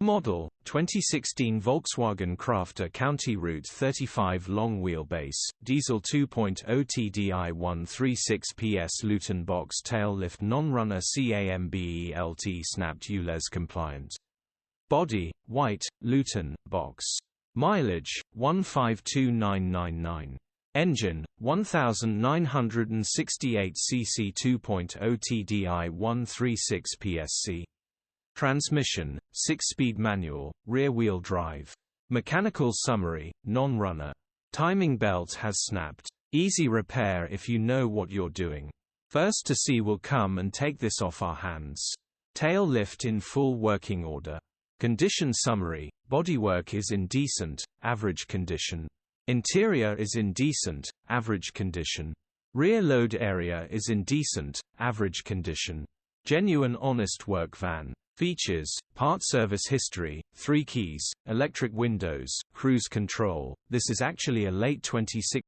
Model, 2016 Volkswagen Crafter County Route 35 long wheelbase, diesel 2.0 TDI 136PS Luton box tail lift non-runner CAMBELT snapped ULEZ compliant. Body, white, Luton, box. Mileage, 152999. Engine, 1968 cc 2.0 TDI 136PS. Transmission, 6-speed manual, rear-wheel drive. Mechanical summary, non-runner. Timing belt has snapped. Easy repair if you know what you're doing. First to see will come and take this off our hands. Tail lift in full working order. Condition summary, bodywork is in decent, average condition. Interior is in decent, average condition. Rear load area is in decent, average condition. Genuine honest work van. Features, part service history, 3 keys, electric windows, cruise control. This is actually a late 26